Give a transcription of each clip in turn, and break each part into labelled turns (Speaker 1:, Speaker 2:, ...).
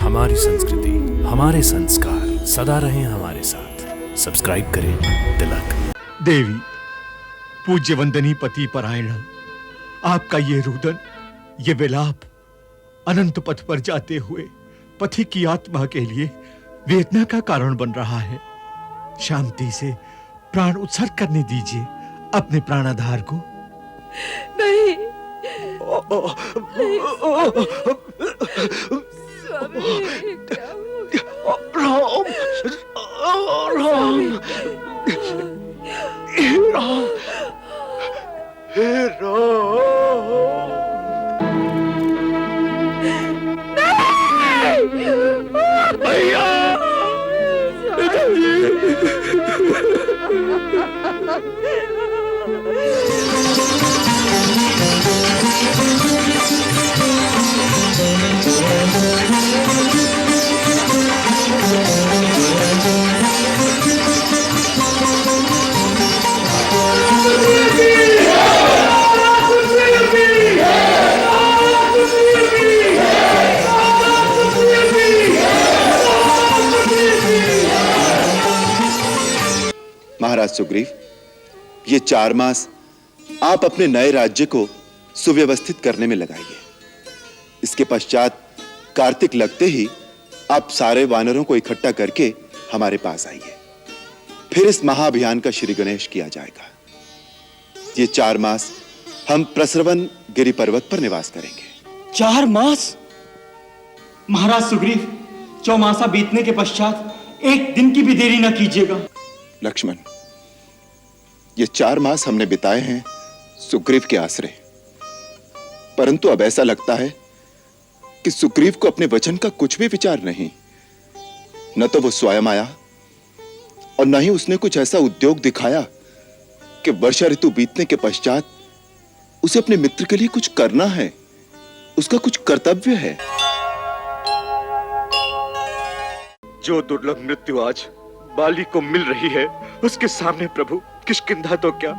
Speaker 1: हमारी संस्कृति, हमारे संस्कार सदा रहें हमारे साथ। सब्सक्राइब करें तिलक।
Speaker 2: देवी, पूज्य वंदनी पति परायण, आपका ये रुदन, ये विलाप अनंत पथ पर जाते हुए पति की आत्मा के लिए वेदना का कारण बन रहा है। शांति से प्राण उत्सर्ग करने दीजिए अपने प्राणाधार को।
Speaker 3: नहीं, स्वामी, क्या
Speaker 2: राम, राम, राम, हे राम। भैया,
Speaker 4: महाराज सुग्रीव, ये 4 मास आप अपने नए राज्य को सुव्यवस्थित करने में लगाइए। इसके पश्चात कार्तिक लगते ही आप सारे वानरों को इकट्ठा करके हमारे पास आइए। फिर इस महाअभियान का श्री गणेश किया जाएगा। ये 4 मास हम प्रसरवन गिरि पर्वत पर निवास करेंगे।
Speaker 5: 4 मास? महाराज सुग्रीव, चौमासा बीतने के पश्चात एक दिन की भी देरी न कीजिएगा।
Speaker 4: लक्ष्मण, ये 4 मास हमने बिताए हैं सुग्रीव के आश्रय, परंतु अब ऐसा लगता है कि सुग्रीव को अपने वचन का कुछ भी विचार नहीं। न तो वो स्वयं आया और न ही उसने कुछ ऐसा उद्योग दिखाया कि वर्षा ऋतु बीतने के पश्चात उसे अपने मित्र के लिए कुछ करना है, उसका कुछ कर्तव्य है।
Speaker 2: जो दुर्लभ मृत्यु आज बाली को मिल रही है, उसके सामने प्रभु किष्किंधा तो क्या,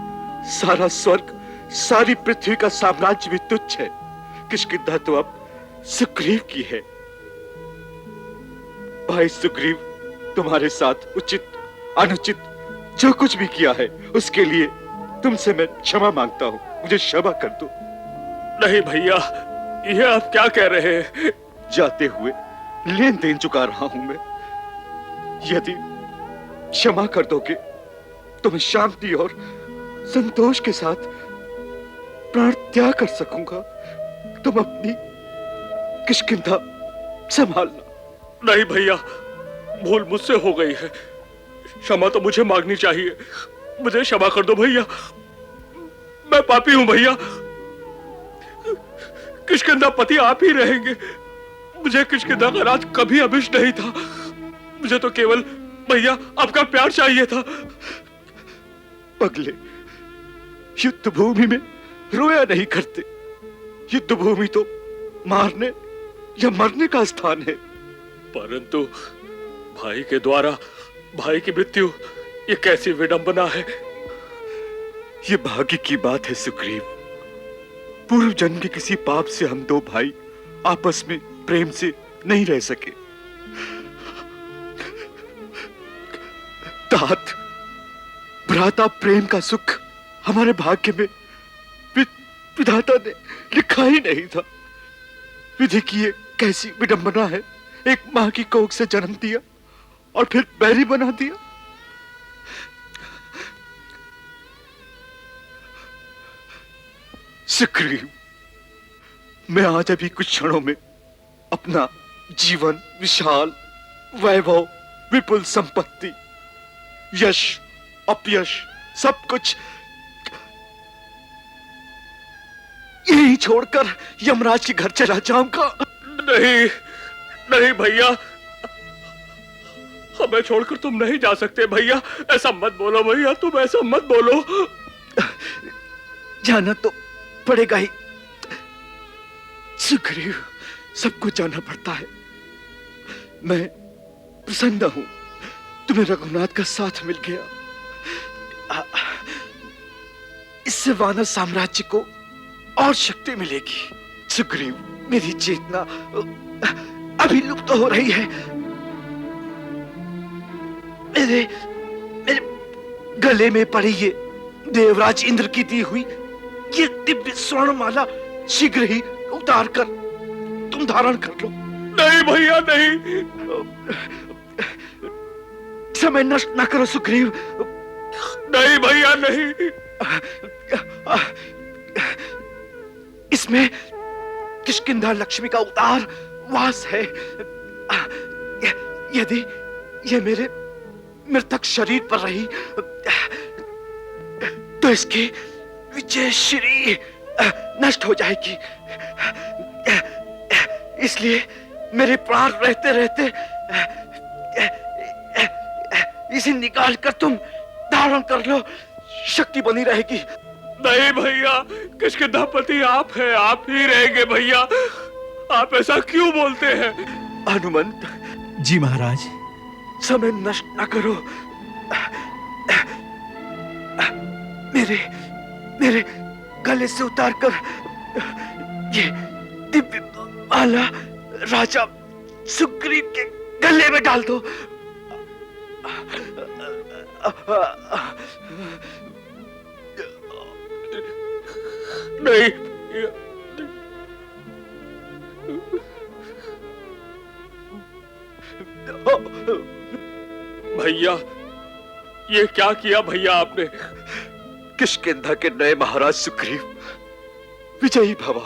Speaker 2: सारा स्वर्ग, सारी पृथ्वी का साम्राज्य भी तुच्छ है। किष्किंधा तो अब सुग्रीव की है। भाई सुग्रीव, तुम्हारे साथ उचित अनुचित जो कुछ भी किया है, उसके लिए तुमसे मैं क्षमा मांगता हूं। मुझे क्षमा कर दो।
Speaker 6: नहीं भैया, ये आप क्या कह रहे हैं?
Speaker 2: जाते हुए लेन देन चुका रहा हूं मैं। यदि क्षमा कर दोगे तो मैं शांति और संतोष के साथ प्राण त्याग कर सकूंगा। तुम अपनी किष्किंधा संभालना।
Speaker 6: नहीं भैया, भूल मुझसे हो गई है। क्षमा तो मुझे मांगनी चाहिए। मुझे क्षमा कर दो भैया, मैं पापी हूं भैया। किष्किंधा पति आप ही रहेंगे। मुझे किष्किंधा का राज कभी अभिष्ट नहीं था। मुझे तो केवल भैया आपका प्यार चाहिए था।
Speaker 2: पगले, युद्ध भूमि में रोया नहीं करते। युद्ध भूमि तो मारने या मरने का स्थान है।
Speaker 6: परंतु भाई के द्वारा भाई की मृत्यु, ये कैसी विडंबना है।
Speaker 2: ये भाग्य की बात है सुग्रीव। पूर्व जन्म के किसी पाप से हम 2 भाई आपस में प्रेम से नहीं रह सके। तात भ्राता प्रेम का सुख हमारे भाग्य में विधाता ने लिखा ही नहीं था। विधि की ये कैसी विडंबना है। एक मां की कोख से जन्म दिया और फिर बैरी बना दिया। सुग्रीव, मैं आज अभी कुछ क्षणों में अपना जीवन, विशाल वैभव, विपुल संपत्ति, यश अपयश, सब कुछ यही छोड़कर यमराज के घर चला जाऊंगा।
Speaker 6: नहीं नहीं भैया, हमें छोड़कर तुम नहीं जा सकते भैया। ऐसा मत बोलो भैया, तुम ऐसा मत बोलो।
Speaker 2: जाना तो पड़ेगा ही सुग्रीव, सबको जाना पड़ता है। मैं प्रसन्न हूं तुम्हें रघुनाथ का साथ मिल गया। इससे वानर साम्राज्य को और शक्ति मिलेगी। सुग्रीव, मेरी चेतना
Speaker 7: अभी लुप्त हो रही है। मेरे मेरे गले में पड़ी ये देवराज इंद्र की दी हुई ये दिव्य स्वर्णमाला शीघ्र ही उतार कर तुम धारण कर लो।
Speaker 6: नहीं भैया नहीं।
Speaker 7: समय नष्ट न करो सुग्रीव।
Speaker 6: नहीं भैया नहीं।
Speaker 7: इसमें किष्किंधा लक्ष्मी का उदार वास है। यदि ये मेरे मृतक शरीर पर रही तो इसकी विजय श्री नष्ट हो जाएगी। इसलिए मेरे प्राण रहते रहते इसे निकाल कर तुम धारण कर लो, शक्ति बनी रहेगी।
Speaker 6: नहीं भैया, किसके पति आप हैं, आप ही रहेंगे भैया। आप ऐसा क्यों बोलते हैं?
Speaker 7: हनुमंत
Speaker 2: जी महाराज।
Speaker 7: समय नष्ट न करो। मेरे मेरे गले से उतार कर ये दिव्य माला राजा सुग्रीव के गले में डाल दो।
Speaker 6: नहीं भैया, ये क्या किया भैया आपने?
Speaker 7: किष्किंधा के नए महाराज सुग्रीव विजयी भव।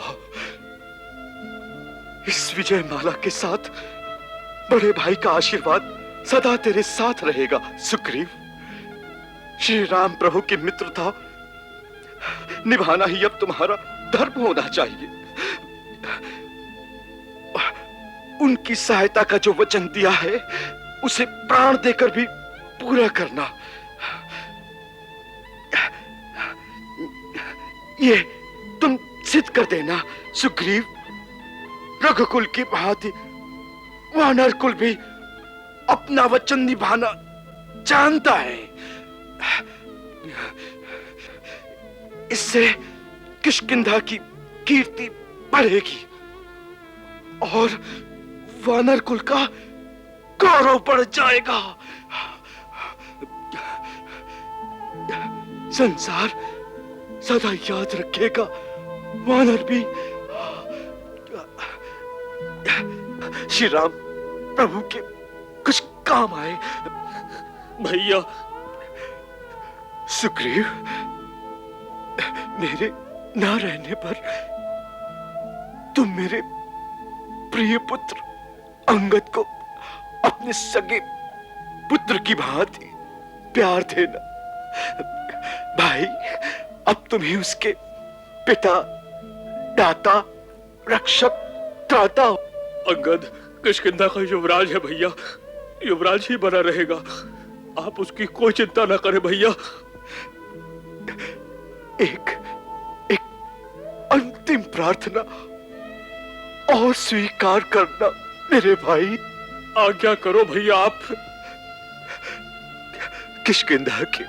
Speaker 7: इस विजय माला के साथ बड़े भाई का आशीर्वाद सदा तेरे साथ रहेगा सुग्रीव। श्री राम प्रभु की मित्रता निभाना ही अब तुम्हारा धर्म होना चाहिए। उनकी सहायता का जो वचन दिया है उसे प्राण देकर भी पूरा करना। ये तुम सिद्ध कर देना सुग्रीव। रघुकुल की भांति वानर कुल भी अपना वचन निभाना जानता है। इससे किष्किंधा की कीर्ति बढ़ेगी और वानर कुल का गौरव बढ़ जाएगा। संसार सदा याद रखेगा वानर भी श्री राम प्रभु के कुछ काम आए।
Speaker 6: भैया
Speaker 7: सुग्रीव, मेरे ना रहने पर तुम मेरे प्रिय पुत्र अंगद को अपने सगे पुत्र की भांति प्यार देना। भाई, अब तुम ही उसके पिता, दाता, रक्षक, त्राता हो।
Speaker 6: अंगद किष्किंधा का युवराज है भैया, युवराज ही बना रहेगा। आप उसकी कोई चिंता न करें भैया।
Speaker 7: एक अंतिम प्रार्थना और स्वीकार करना मेरे भाई।
Speaker 6: आज्ञा करो भैया आप।
Speaker 7: किष्किंधा के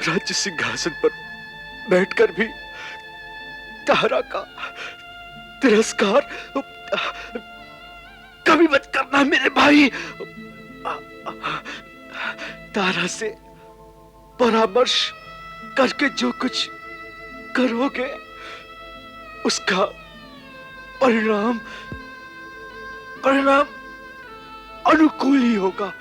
Speaker 7: राज्य सिंहासन पर बैठकर भी तारा का तिरस्कार कभी मत करना मेरे भाई। तारा से परामर्श करके जो कुछ करोगे उसका परिणाम अनुकूल ही होगा।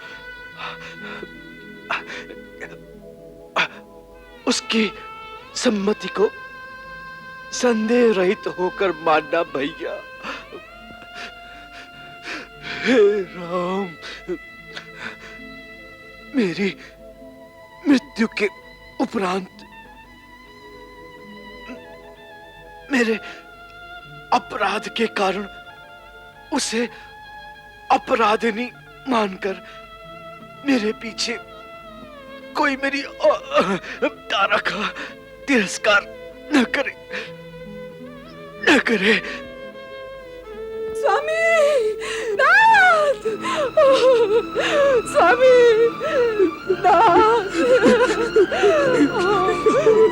Speaker 7: उसकी सम्मति को संदेह रहित होकर मानना भैया। हे राम, मेरी मृत्यु के उपरांत मेरे अपराध के कारण उसे अपराधिनी मानकर मेरे पीछे कोई मेरी तारा का तिरस्कार न करे।
Speaker 3: स्वामी नाथ, स्वामी नाथ,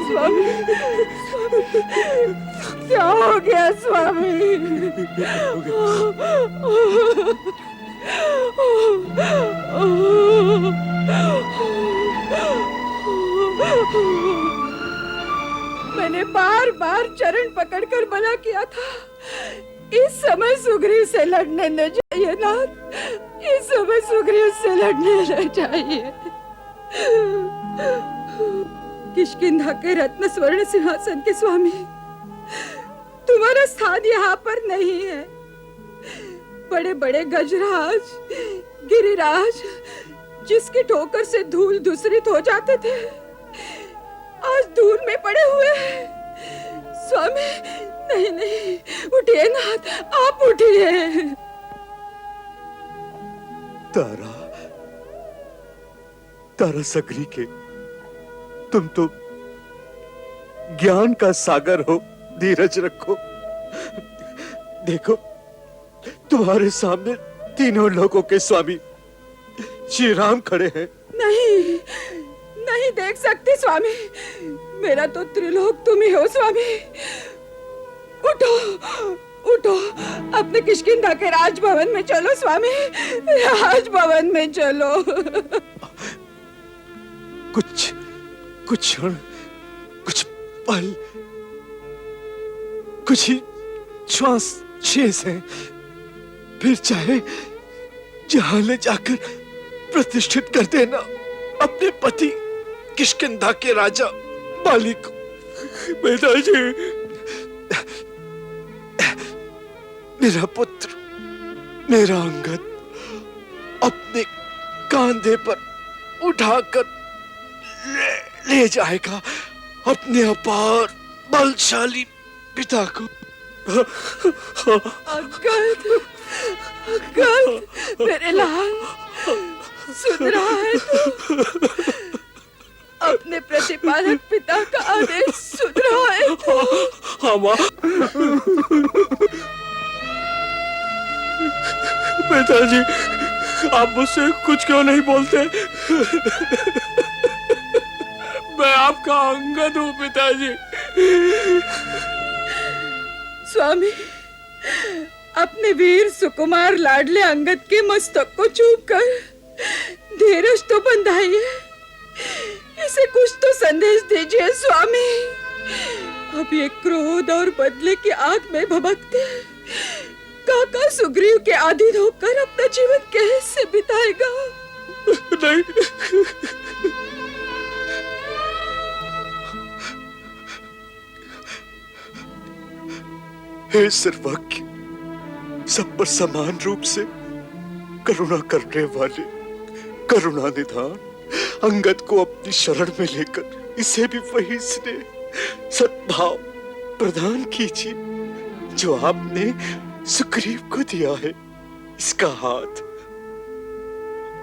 Speaker 3: स्वामी, क्या हो गया स्वामी? पकड़कर मना किया था। इस समय सुग्रीव से लड़ने न चाहिए नाथ, इस समय सुग्रीव से लड़ने न चाहिए। किष्किंधा के रत्न स्वर्ण सिंहासन के स्वामी, तुम्हारा स्थान यहाँ पर नहीं है। बड़े बड़े गजराज, गिरिराज जिसकी ठोकर से धूल धूसरित हो जाते थे, आज धूल में पड़े हुए हैं। स्वामी, नहीं नहीं, उठिए नाथ, आप उठिए।
Speaker 7: तारा, तारा सकरी के, तुम तो ज्ञान का सागर हो, धीरज रखो। देखो, तुम्हारे सामने तीनों लोगों के स्वामी श्री राम खड़े हैं।
Speaker 3: नहीं, नहीं देख सकती स्वामी, मेरा तो त्रिलोक तुम ही हो स्वामी। उठो, उठो, अपने किष्किंधा के राजभवन में चलो स्वामी, राजभवन में चलो।
Speaker 7: कुछ क्षण, कुछ पल, कुछ ही श्वास शेष है, फिर चाहे जहां ले जाकर प्रतिष्ठित कर देना अपने पति किष्किंधा के राजा बाली को।
Speaker 6: पिताजी,
Speaker 7: मेरा पुत्र, मेरा अंगद अपने कांधे पर उठाकर ले जाएगा अपने अपार बलशाली पिता को।
Speaker 3: अंगद, अंगद, मेरे लाल, सुन रहा है तू? अपने प्रतिपालक पिता का आदेश सुन रहा है तू?
Speaker 6: हाँ माँ। पिताजी, आप मुझसे कुछ क्यों नहीं बोलते? मैं आपका अंगद हूँ पिताजी।
Speaker 3: स्वामी, अपने वीर सुकुमार लाडले अंगद के मस्तक को चूम कर धीरज तो बंधाइए, इसे कुछ तो संदेश दीजिए स्वामी। अब ये क्रोध और बदले की आग में भभकते काका सुग्रीव के अधीन होकर अपना जीवन कैसे बिताएगा?
Speaker 6: नहीं,
Speaker 7: हे सर्वज्ञ, सब पर समान रूप से करुणा करने वाले करुणा निधान, अंगद को अपनी शरण में लेकर इसे भी वही स्नेह सद्भाव प्रदान कीजिए जो आपने सुग्रीव को दिया है। इसका हाथ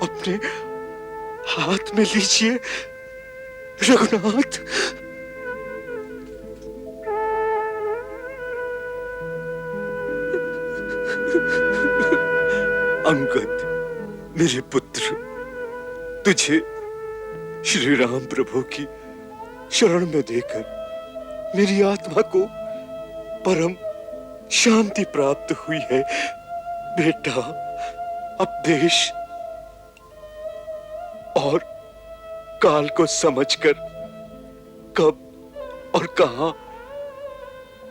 Speaker 7: अपने हाथ में लीजिए रघुनाथ। अंगद, मेरे पुत्र, तुझे श्री राम प्रभु की शरण में देकर मेरी आत्मा को परम शांति प्राप्त हुई है। बेटा, अब देश और काल को समझकर कब और कहां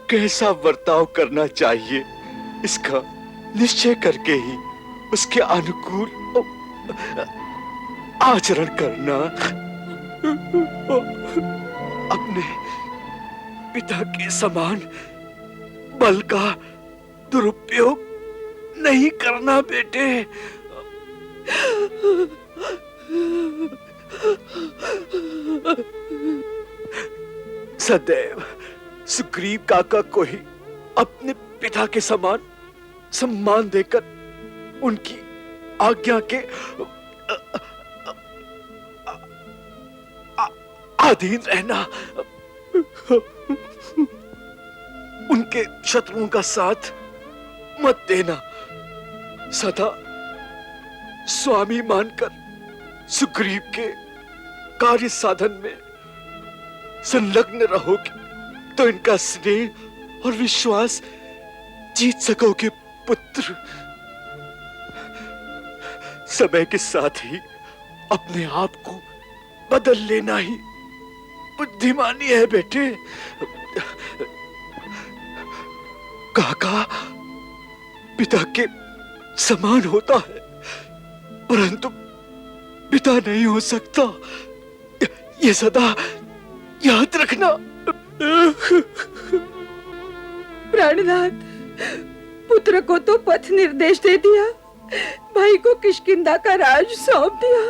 Speaker 7: कैसा बर्ताव करना चाहिए, इसका निश्चय करके ही उसके अनुकूल आचरण करना। अपने पिता के समान बल का दुरुपयोग नहीं करना बेटे। सदैव सुग्रीव काका को ही अपने पिता के समान सम्मान देकर उनकी आज्ञा के अधीन रहना, उनके शत्रुओं का साथ मत देना, सदा स्वामी मानकर सुग्रीव के कार्य साधन में संलग्न रहोगे तो इनका स्नेह और विश्वास जीत सकोगे पुत्र। समय के साथ ही अपने आप को बदल लेना ही बुद्धिमानी है बेटे। काका पिता के समान होता है, परंतु पिता नहीं हो सकता। ये सदा याद रखना।
Speaker 3: प्राणनाथ, पुत्र को तो पथ निर्देश दे दिया, भाई को किष्किंधा का राज सौंप दिया,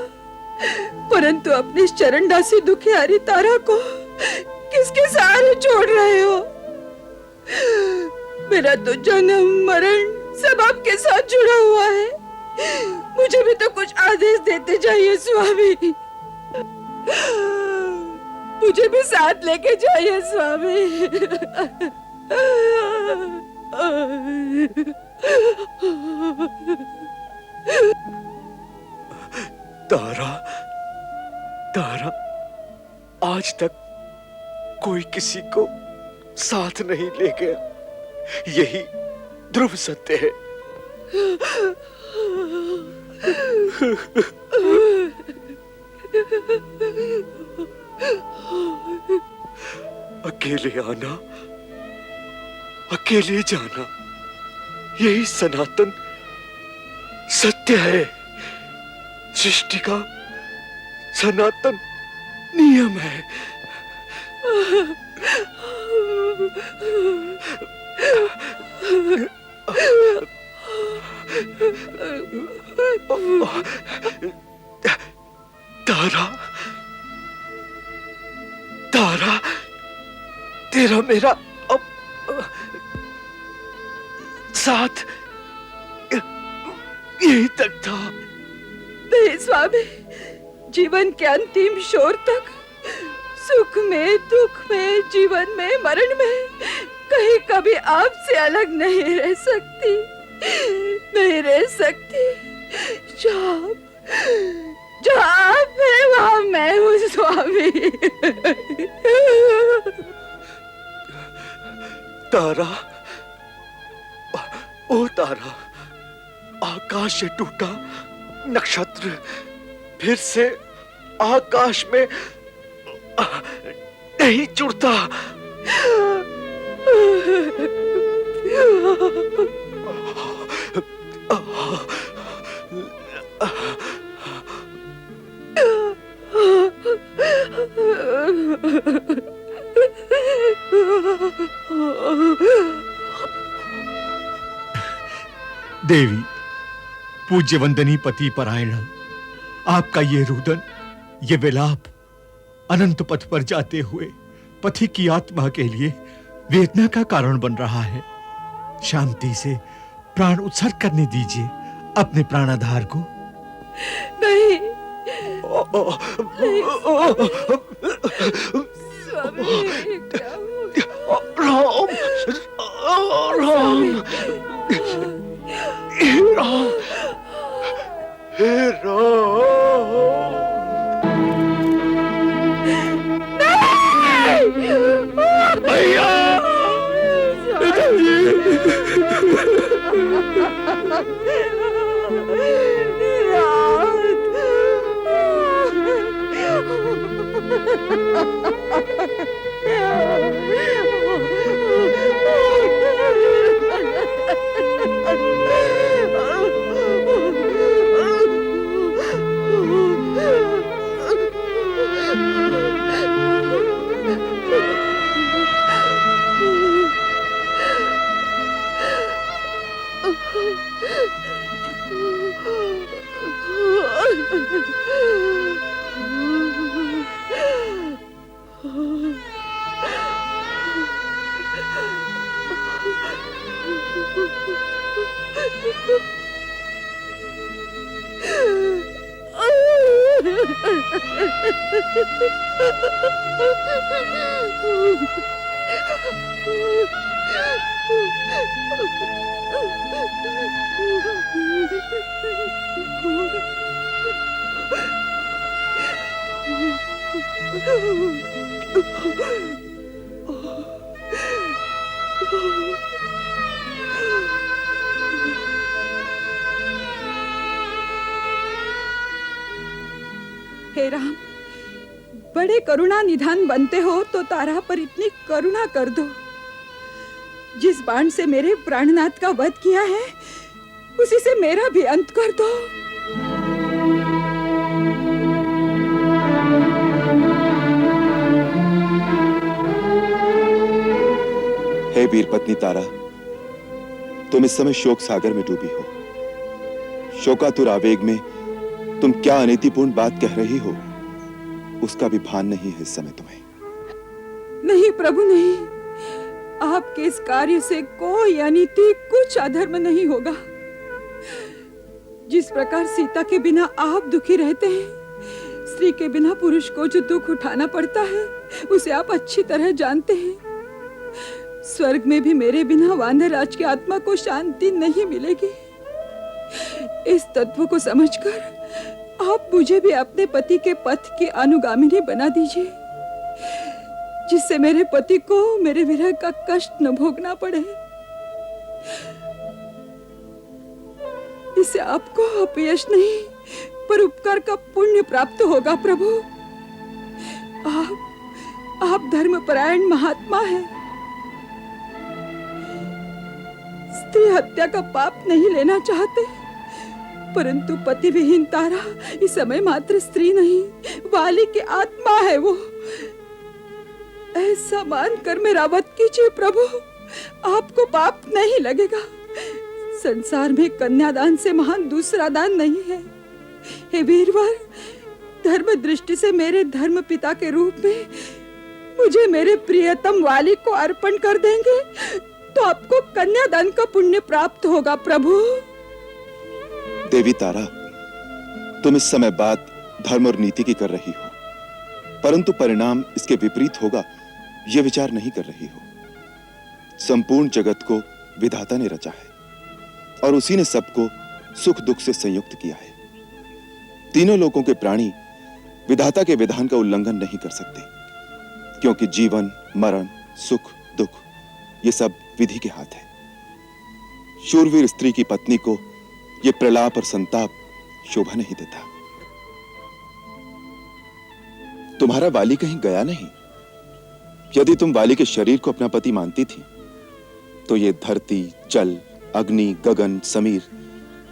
Speaker 3: परंतु अपनी इस चरणदासी दुखियारी तारा को किसके सहारे छोड़ रहे हो? मेरा तो जन्म मरण सब आपके साथ जुड़ा हुआ है, मुझे भी तो कुछ आदेश देते जाइए स्वामी। मुझे भी साथ लेके जाइए स्वामी।
Speaker 7: तारा, तारा, आज तक कोई किसी को साथ नहीं ले गया, यही ध्रुव सत्य है। अकेले आना, अकेले जाना, यही सनातन सत्य है, सृष्टि का सनातन नियम है। तारा, तारा, तेरा मेरा अब साथ यही तक था।
Speaker 3: नहीं स्वामी, जीवन के अंतिम छोर तक, सुख में दुख में, जीवन में मरण में, कहीं कभी आपसे अलग नहीं रह सकती, नहीं रह सकती। जहाँ आप हैं वहाँ मैं हूँ स्वामी।
Speaker 7: तारा, ओ तारा, आकाश से टूटा नक्षत्र फिर से आकाश में नहीं जुड़ता।
Speaker 2: देवी, पूज्य वंदनी पति परायण, आपका ये रुदन, ये विलाप अनंत पथ पर जाते हुए पथि की आत्मा के लिए वेदना का कारण बन रहा है। शांति से प्राण उत्सर्ग करने दीजिए अपने प्राणाधार को।
Speaker 3: नहीं, स्वामी, क्या
Speaker 7: राम, राम, राम, हे राम।
Speaker 6: भैया,
Speaker 3: हे राम, बड़े करुणा निधान बनते हो तो तारा पर इतनी करुणा कर दो। जिस बाण से मेरे प्राणनाथ का वध किया है, उसी से मेरा भी अंत कर दो।
Speaker 4: हे वीर पत्नी तारा, तुम इस समय शोक सागर में डूबी हो। शोकातुर आवेग में तुम क्या अनीतिपूर्ण बात कह रही हो, उसका भी भान नहीं है इस समय तुम्हें।
Speaker 3: नहीं प्रभु नहीं, आपके इस कार्य से कोई अनीति, कुछ अधर्म नहीं होगा। जिस प्रकार सीता के बिना आप दुखी रहते हैं, स्त्री के बिना पुरुष को जो दुख उठाना पड़ता है, उसे आप अच्छी तरह जानते हैं। स्वर्ग में भी मेरे बिना वानरराज की आत्मा को शांति नहीं मिलेगी। इस तत्व को समझकर आप मुझे भी अपने पति के पथ की अनुगामिनी बना दीजिए, जिससे मेरे पति को मेरे विरह का कष्ट न भोगना पड़े। इससे आपको अपयश नहीं, पर उपकार का पुण्य प्राप्त होगा। प्रभु, आप धर्मपरायण महात्मा हैं। स्त्री हत्या का पाप नहीं लेना चाहते, परंतु पति विहीन तारा इस समय मात्र स्त्री नहीं, वाली की आत्मा है वो। ऐसा मानकर मेरा वध कीजिए प्रभु, आपको पाप नहीं लगेगा। संसार में कन्यादान से महान दूसरा दान नहीं है। हे वीरवर, धर्म दृष्टि से मेरे धर्म पिता के रूप में मुझे मेरे प्रियतम वाली को अर्पण कर देंगे तो आपको कन्यादान का पुण्य प्राप्त होगा। प्रभु,
Speaker 4: देवी तारा, तुम इस समय बात धर्म और नीति की कर रही हो, परंतु परिणाम इसके विपरीत होगा यह विचार नहीं कर रही हो। संपूर्ण जगत को विधाता ने रचा है और उसी ने सबको सुख दुख से संयुक्त किया है। तीनों लोकों के प्राणी विधाता के विधान का उल्लंघन नहीं कर सकते, क्योंकि जीवन, मरण, सुख, दुख ये सब विधि के हाथ है। शूरवीर स्त्री की पत्नी को यह प्रलाप और संताप शोभा नहीं देता। तुम्हारा वाली कहीं गया नहीं। यदि तुम वाली के शरीर को अपना पति मानती थी, तो ये धरती, जल, अग्नि, गगन, समीर,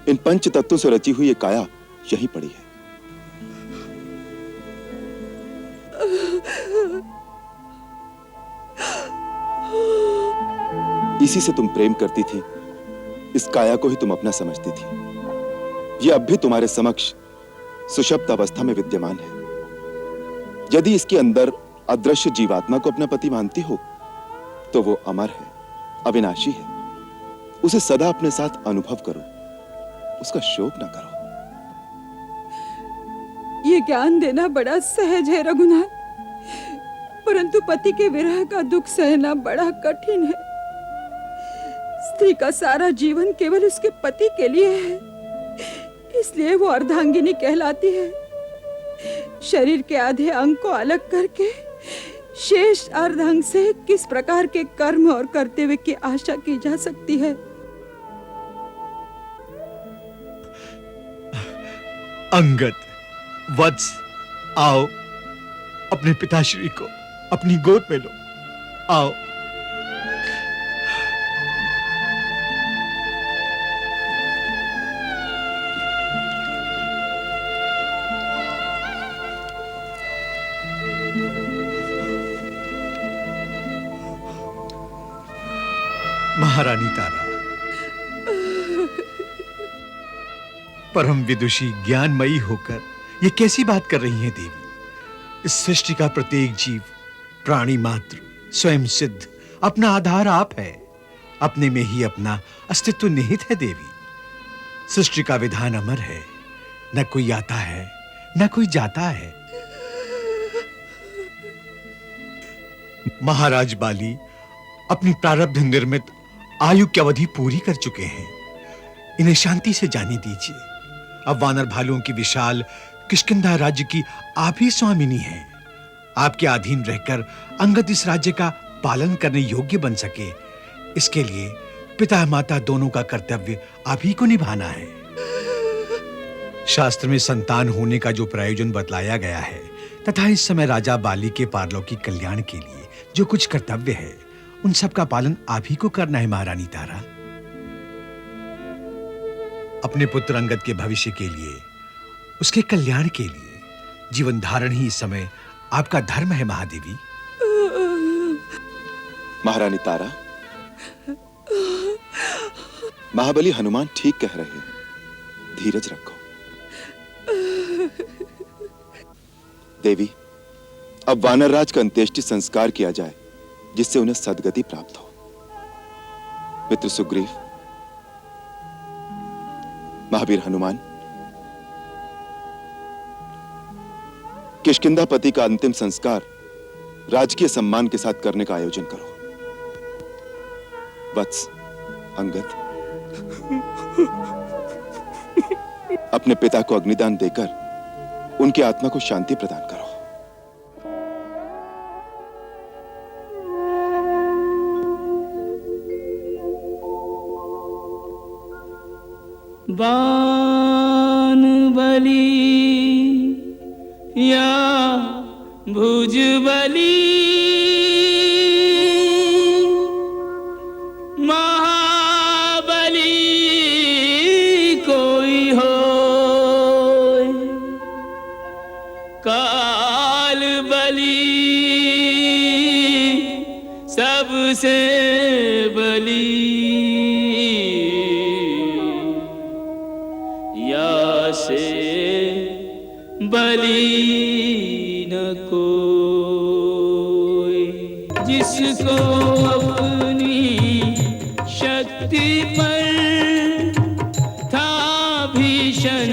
Speaker 4: इन पंच तत्वों से रची हुई ये काया यहीं पड़ी है। इसी से तुम प्रेम करती थी, इस काया को ही तुम अपना समझती थी। यह अब भी तुम्हारे समक्ष सुषुप्त अवस्था में विद्यमान है। यदि इसके अंदर अदृश्य जीवात्मा को अपना पति मानती हो, तो वो अमर है, अविनाशी है। उसे सदा अपने साथ अनुभव करो, उसका शोक ना करो।
Speaker 3: ये ज्ञान देना बड़ा सहज है रघुनाथ, परंतु पति के विरह का दुख सहना बड़ा कठिन है। स्त्री का सारा जीवन केवल उसके पति के लिए है, इसलिए वो अर्धांगिनी कहलाती है। शरीर के आधे अंग को अलग करके शेष अर्धांग से किस प्रकार के कर्म और कर्तव्य की आशा की जा सकती है?
Speaker 2: अंगद, वत्स, आओ, अपने पिताश्री को अपनी गोद में लो। आओ। महारानी तारा, परम विदुषी, ज्ञानमयी होकर ये कैसी बात कर रही हैं देवी? इस सृष्टि का प्रत्येक जीव, प्राणी मात्र, स्वयं सिद्ध, अपना आधार आप है। अपने में ही अपना अस्तित्व निहित है देवी। सृष्टि का विधान अमर है, न कोई आता है न कोई जाता है। महाराज बाली अपनी प्रारब्ध निर्मित आयु की अवधि पूरी कर चुके हैं। इन्हें शांति से जाने दीजिए। अब वानर भालुओं की विशाल किष्किंधा राज्य की आप ही स्वामिनी हैं। आपके अधीन रहकर अंगद इस राज्य का पालन करने योग्य बन सके, इसके लिए पिता माता दोनों का कर्तव्य आप ही को निभाना है। शास्त्र में संतान होने का जो प्रयोजन बतलाया गया है, तथा इस समय राजा बाली के पारलौकिक कल्याण के लिए जो कुछ कर्तव्य है, उन सब का पालन आप ही को करना है महारानी तारा। अपने पुत्र अंगद के भविष्य के लिए, उसके कल्याण के लिए जीवन धारण ही इस समय आपका धर्म है महादेवी।
Speaker 4: महारानी तारा, महाबली हनुमान ठीक कह रहे हैं, धीरज रखो। देवी, अब वानरराज का अंत्येष्टि संस्कार किया जाए, जिससे उन्हें सद्गति प्राप्त हो। मित्र सुग्रीव, महावीर हनुमान, किष्किंधापति का अंतिम संस्कार राजकीय सम्मान के साथ करने का आयोजन करो। वत्स, अंगद, अपने पिता को अग्निदान देकर उनकी आत्मा को शांति प्रदान करो।
Speaker 8: बाण बलि या भुज बलि, महाबली कोई हो, काल बलि सबसे बलि, या से बलि न कोई। जिसको अपनी शक्ति पर था भीषण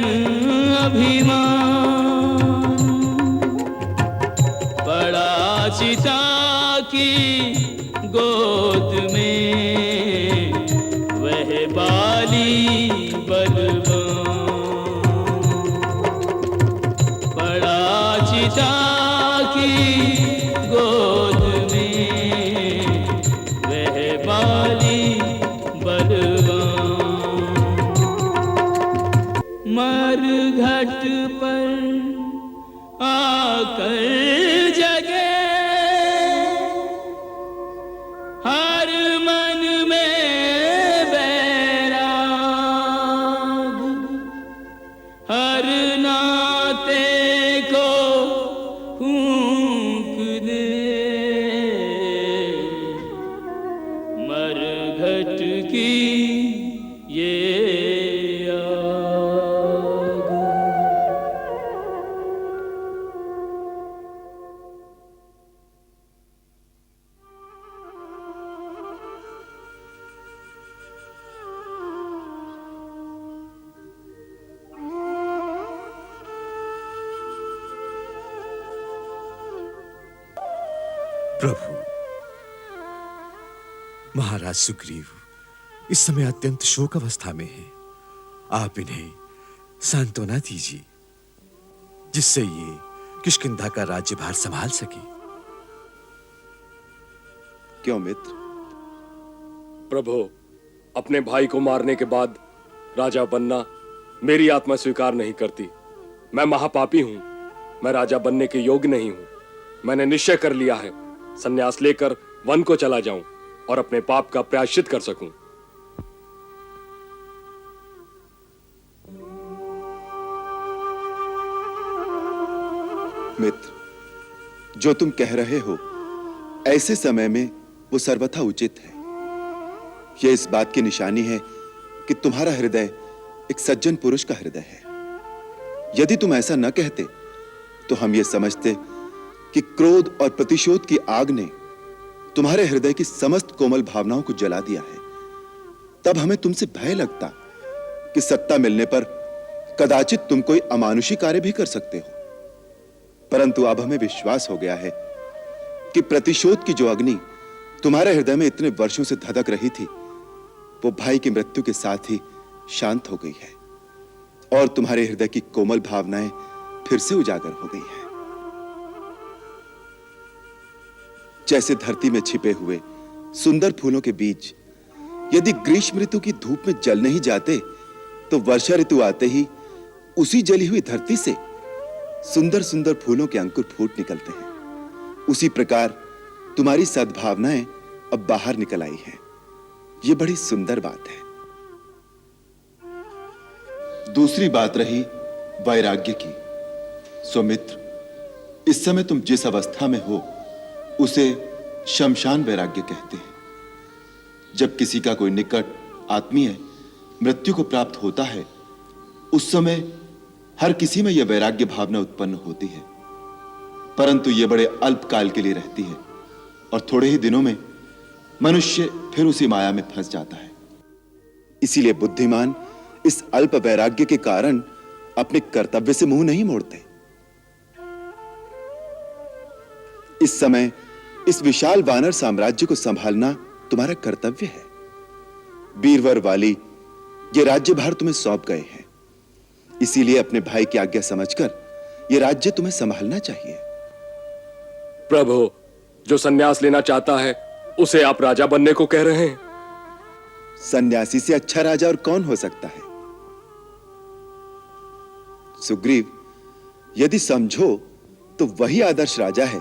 Speaker 8: अभिमान, बड़ा चिता की गोद में वह बाली बलवान, बड़ा चिता की गोद में वह बाली बलवान। मरघट पर आकर जगे हर मन में बैराग, हर नाते को फूंक दे मरघट की ये आग।
Speaker 2: प्रभु, महाराज सुग्रीव इस समय अत्यंत शोक अवस्था में हैं। आप इन्हें सांत्वना दीजिए, जिससे ये किष्किंधा का राज्यभार संभाल सके।
Speaker 4: क्यों मित्र?
Speaker 6: प्रभु, अपने भाई को मारने के बाद राजा बनना मेरी आत्मा स्वीकार नहीं करती। मैं महापापी हूं, मैं राजा बनने के योग्य नहीं हूं। मैंने निश्चय कर लिया है, संन्यास लेकर वन को चला जाऊं और अपने पाप का प्रायश्चित कर सकूं।
Speaker 4: मित्र, जो तुम कह रहे हो ऐसे समय में वो सर्वथा उचित है। यह इस बात की निशानी है कि तुम्हारा हृदय एक सज्जन पुरुष का हृदय है। यदि तुम ऐसा न कहते तो हम ये समझते कि क्रोध और प्रतिशोध की आग ने तुम्हारे हृदय की समस्त कोमल भावनाओं को जला दिया है। तब हमें तुमसे भय लगता कि सत्ता मिलने पर कदाचित तुम कोई अमानुषी कार्य भी कर सकते हो। परंतु अब हमें विश्वास हो गया है कि प्रतिशोध की जो अग्नि तुम्हारे हृदय में इतने वर्षों से धधक रही थी, वो भाई की मृत्यु के साथ ही शांत हो गई है और तुम्हारे हृदय की कोमल भावनाएं फिर से उजागर हो गई हैं। जैसे धरती में छिपे हुए सुंदर फूलों के बीज यदि ग्रीष्म ऋतु की धूप में जल नहीं जाते, तो वर्षा ऋतु आते ही उसी जली हुई धरती से सुंदर सुंदर फूलों के अंकुर फूट निकलते हैं। उसी प्रकार तुम्हारी सद्भावनाएं अब बाहर निकल आई हैं। ये बड़ी सुंदर बात है। दूसरी बात रही वैराग्य की। सुमित्र, इस समय तुम जिस अवस्था में हो उसे शमशान वैराग्य कहते हैं। जब किसी का कोई निकट आत्मीय मृत्यु को प्राप्त होता है, उस समय हर किसी में यह वैराग्य भावना उत्पन्न होती है, परंतु यह बड़े अल्प काल के लिए रहती है और थोड़े ही दिनों में मनुष्य फिर उसी माया में फंस जाता है। इसीलिए बुद्धिमान इस अल्प वैराग्य के कारण अपने कर्तव्य से मुंह नहीं मोड़ते। इस समय इस विशाल वानर साम्राज्य को संभालना तुम्हारा कर्तव्य है। बीरवर वाली ये राज्यभार तुम्हें सौंप गए हैं, इसीलिए अपने भाई की आज्ञा समझकर यह राज्य तुम्हें संभालना चाहिए।
Speaker 6: प्रभु, जो सन्यास लेना चाहता है उसे आप राजा बनने को कह रहे हैं?
Speaker 4: सन्यासी से अच्छा राजा और कौन हो सकता है? सुग्रीव, यदि समझो तो वही आदर्श राजा है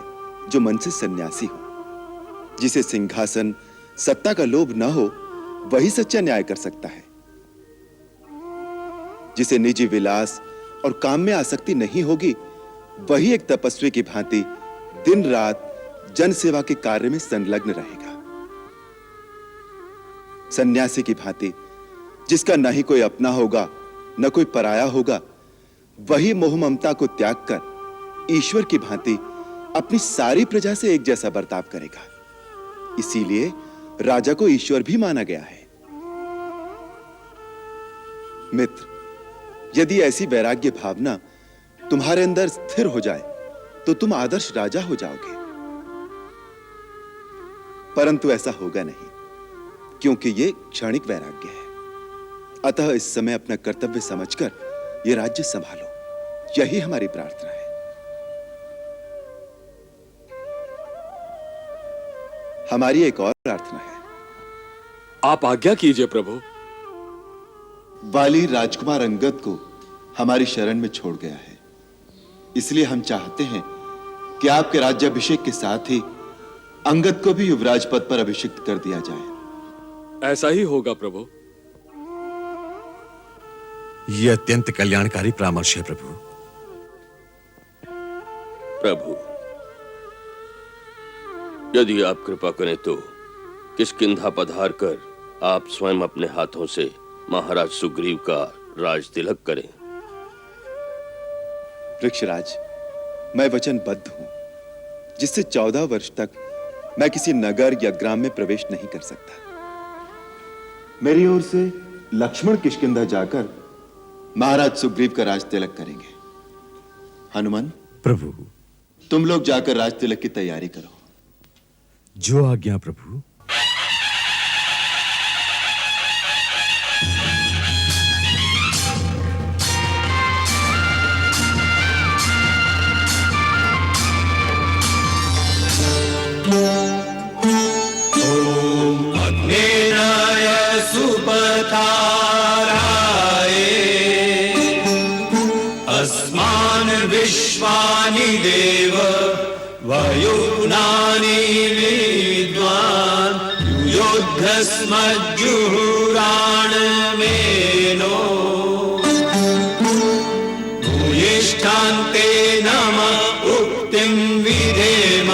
Speaker 4: जो मन से सन्यासी हो। जिसे सिंहासन सत्ता का लोभ न हो वही सच्चा न्याय कर सकता है। जिसे निजी विलास और काम में आसक्ति नहीं होगी वही एक तपस्वी की भांति दिन रात जन सेवा के कार्य में संलग्न रहेगा। सन्यासी की भांति जिसका न ही कोई अपना होगा न कोई पराया होगा, वही मोह ममता को त्याग कर ईश्वर की भांति अपनी सारी प्रजा से एक जैसा बर्ताव करेगा। इसीलिए राजा को ईश्वर भी माना गया है। मित्र, यदि ऐसी वैराग्य भावना तुम्हारे अंदर स्थिर हो जाए तो तुम आदर्श राजा हो जाओगे, परंतु ऐसा होगा नहीं, क्योंकि यह क्षणिक वैराग्य है। अतः इस समय अपना कर्तव्य समझकर यह राज्य संभालो, यही हमारी प्रार्थना है। हमारी एक और प्रार्थना है।
Speaker 6: आप आज्ञा कीजिए प्रभु।
Speaker 4: वाली राजकुमार अंगद को हमारी शरण में छोड़ गया है, इसलिए हम चाहते हैं कि आपके राज्याभिषेक के साथ ही अंगद को भी युवराज पद पर अभिषिक्त कर दिया जाए।
Speaker 6: ऐसा ही होगा प्रभु।
Speaker 2: यह अत्यंत कल्याणकारी परामर्श है प्रभु।
Speaker 9: प्रभु, यदि आप कृपा करें तो किष्किंधा पधार कर आप स्वयं अपने हाथों से महाराज सुग्रीव का राज तिलक करें।
Speaker 4: वृक्षराज, मैं वचनबद्ध हूं, जिससे 14 वर्ष तक मैं किसी नगर या ग्राम में प्रवेश नहीं कर सकता। मेरी ओर से लक्ष्मण किष्किंधा जाकर महाराज सुग्रीव का राज तिलक करेंगे। हनुमान
Speaker 2: प्रभु,
Speaker 4: तुम लोग जाकर राज तिलक की तैयारी करो।
Speaker 2: जो आज्ञा प्रभु।
Speaker 8: अस्मान् विश्वानि देव वयुनानि विद्वान् युद्धस्मज्जुहुराणमेनो भूयिष्ठान्ते नम उक्तिं विधेम।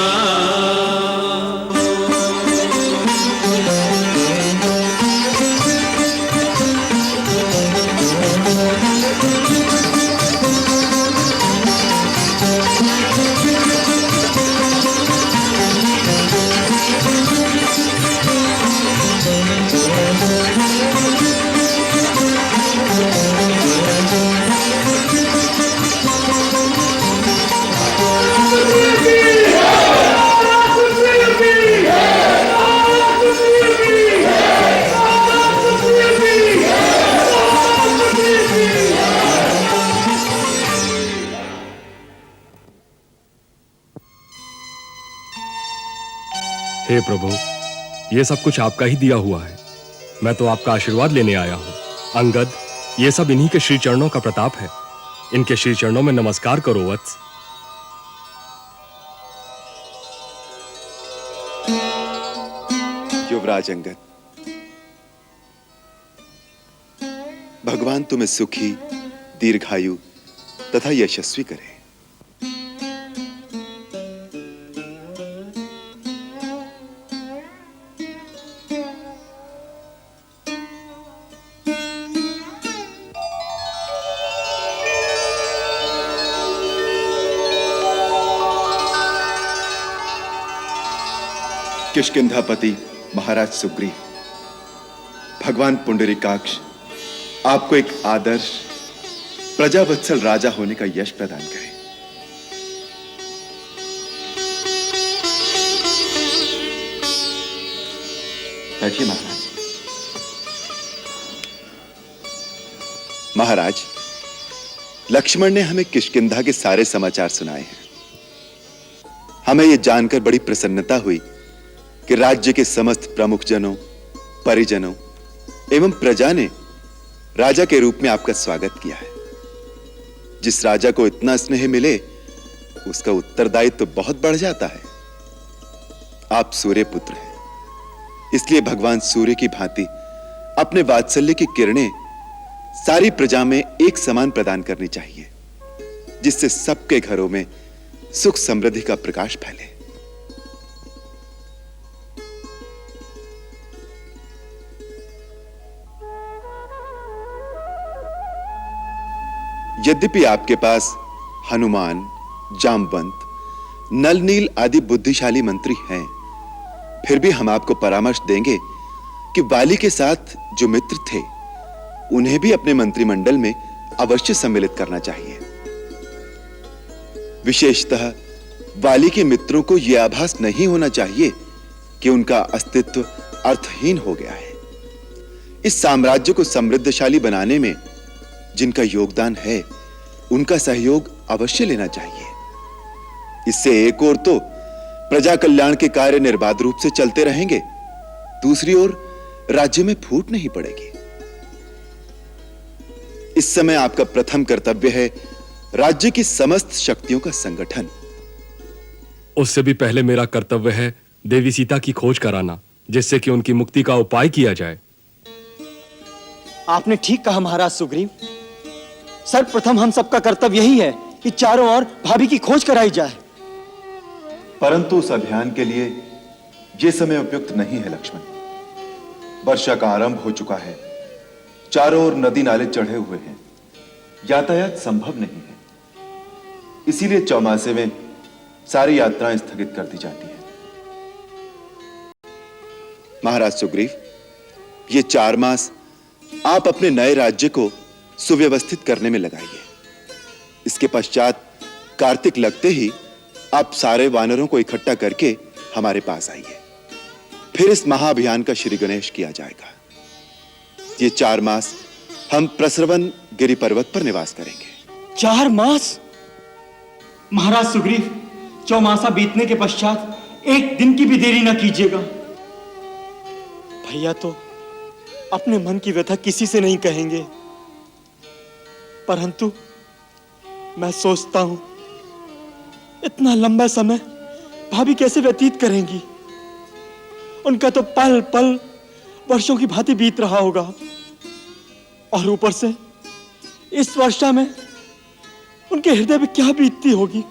Speaker 6: हे प्रभु, ये सब कुछ आपका ही दिया हुआ है। मैं तो आपका आशीर्वाद लेने आया हूँ। अंगद, ये सब इन्हीं के श्री चरणों का प्रताप है। इनके श्री चरणों में नमस्कार करो वत्स।
Speaker 4: युवराज अंगद, भगवान तुम्हें सुखी, दीर्घायु तथा यशस्वी करे। किष्किंधापति महाराज सुग्रीव, भगवान पुंडरीकाक्ष आपको एक आदर्श प्रजावत्सल राजा होने का यश प्रदान करें। बैठिए महाराज। महाराज, लक्ष्मण ने हमें किष्किंधा के सारे समाचार सुनाए हैं। हमें यह जानकर बड़ी प्रसन्नता हुई कि राज्य के समस्त प्रमुख जनों, परिजनों एवं प्रजा ने राजा के रूप में आपका स्वागत किया है। जिस राजा को इतना स्नेह मिले, उसका उत्तरदायित्व तो बहुत बढ़ जाता है। आप सूर्य पुत्र हैं, इसलिए भगवान सूर्य की भांति अपने वात्सल्य की किरणें सारी प्रजा में एक समान प्रदान करनी चाहिए, जिससे सबके घरों में सुख समृद्धि का प्रकाश फैले। यद्यपि आपके पास हनुमान, जामवंत, नल नील आदि बुद्धिशाली मंत्री हैं, फिर भी हम आपको परामर्श देंगे कि वाली के साथ जो मित्र थे, उन्हें भी अपने मंत्रिमंडल में अवश्य सम्मिलित करना चाहिए। विशेषतः वाली के मित्रों को यह आभास नहीं होना चाहिए कि उनका अस्तित्व अर्थहीन हो गया है। इस साम्राज्य को समृद्धशाली बनाने में जिनका योगदान है, उनका सहयोग अवश्य लेना चाहिए। इससे एक ओर तो प्रजा कल्याण के कार्य निर्बाध रूप से चलते रहेंगे, दूसरी ओर राज्य में फूट नहीं पड़ेगी। इस समय आपका प्रथम कर्तव्य है राज्य की समस्त शक्तियों का संगठन।
Speaker 6: उससे भी पहले मेरा कर्तव्य है देवी सीता की खोज कराना, जिससे कि उनकी मुक्ति का उपाय किया जाए।
Speaker 5: आपने ठीक कहा महाराज सुग्रीव। सर्वप्रथम हम सबका कर्तव्य यही है कि चारों ओर भाभी की खोज कराई जाए।
Speaker 4: परंतु उस अभियान के लिए यह समय उपयुक्त नहीं है लक्ष्मण। वर्षा का आरंभ हो चुका है, चारों ओर नदी नाले चढ़े हुए हैं, यातायात संभव नहीं है। इसीलिए चौमासे में सारी यात्राएं स्थगित कर दी जाती हैं। महाराज सुग्रीव, ये 4 मास आप अपने नए राज्य को सुव्यवस्थित करने में लगाइए। इसके पश्चात कार्तिक लगते ही आप सारे वानरों को इकट्ठा करके हमारे पास आइए। फिर इस महाअभियान का श्री गणेश किया जाएगा। ये 4 मास हम प्रसरवन गिरि पर्वत पर निवास करेंगे।
Speaker 5: 4 मास? महाराज सुग्रीव, चौमासा बीतने के पश्चात एक दिन की भी देरी न कीजिएगा। भैया तो अपने मन की व्यथा किसी से नहीं कहेंगे, परंतु मैं सोचता हूं इतना लंबा समय भाभी कैसे व्यतीत करेंगी। उनका तो पल पल वर्षों की भांति बीत रहा होगा, और ऊपर से इस वर्षा में उनके हृदय में क्या बीतती होगी।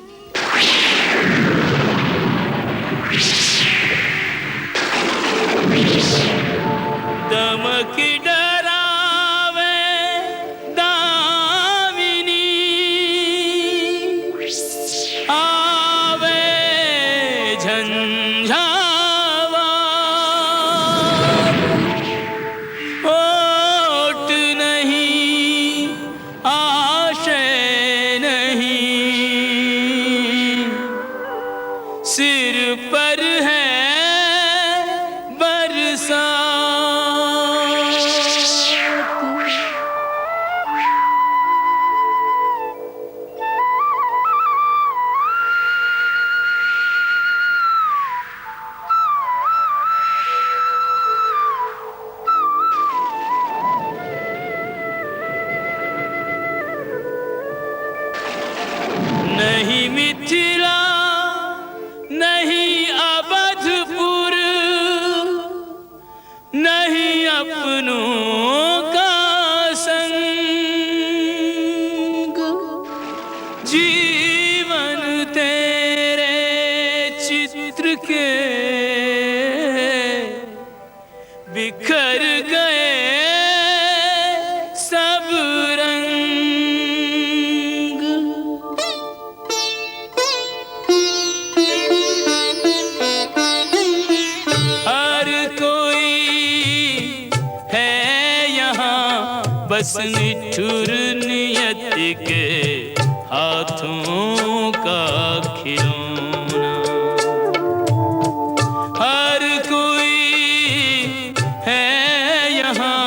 Speaker 8: दमक डरावे दामिनी, आवे झंझावात, होठ नहीं आशय नहीं, सिर पर है बरसा। नहीं मिथिला नहीं अवधपुर, सपनों का संग, जीवन तेरे चित्र के बिखर गए सब रंग। हर कोई है यहाँ बस निठुर नियत के हाथों का खिलौना। हर कोई है यहाँ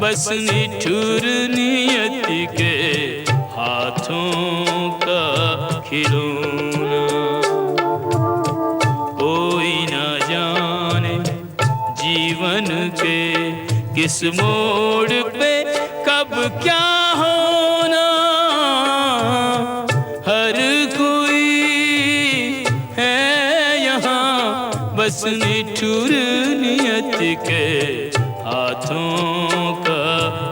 Speaker 8: बस निठुर नियत के हाथों का खिलौना। कोई ना जाने जीवन के किस मोड़ पे कब क्या होना। हर कोई है यहाँ बस निठुर नियत के हाथों का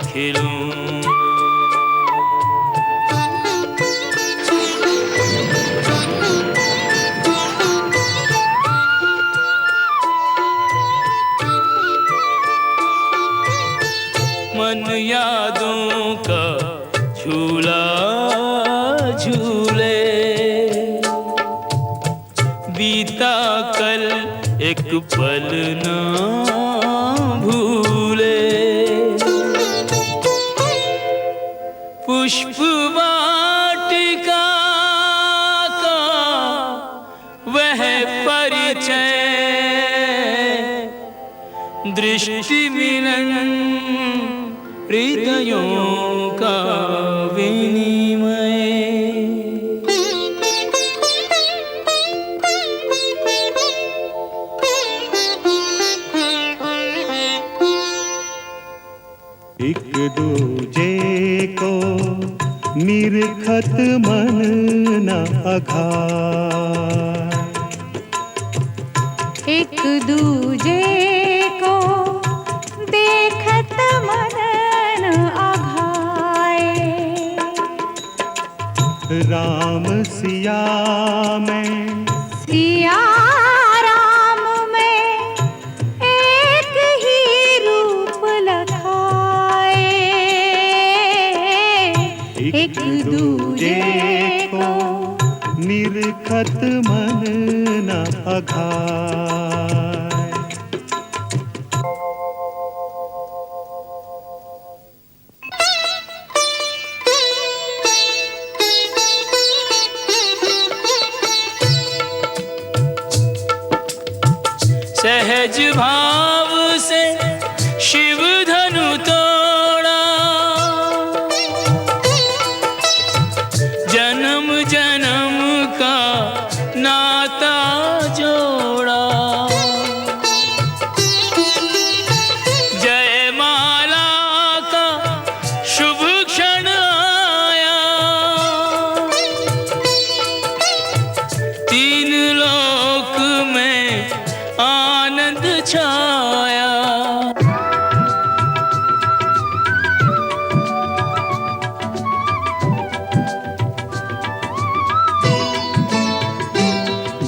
Speaker 8: खिलौना। मन यादों का झूला झूले, बीता कल एक पल ना भूले। पुष्प वाटिका का वह परिचय, दृष्टि मिलन हृदयों का विनिमय।
Speaker 10: एक दूजे को निरखत मन न अघाए,
Speaker 11: एक दूजे को देखत मन न अघाए।
Speaker 10: राम सिया में
Speaker 11: सिया राम में एक ही रूप लखाए। एक दूजे को
Speaker 10: निरखत मन न अघाए।
Speaker 8: सहज भाव से शिव धनु तोड़ा, जन्म जन्म का नाता जोड़ा। जयमाला का शुभ क्षण आया, तीन लोक में आनंद छाया।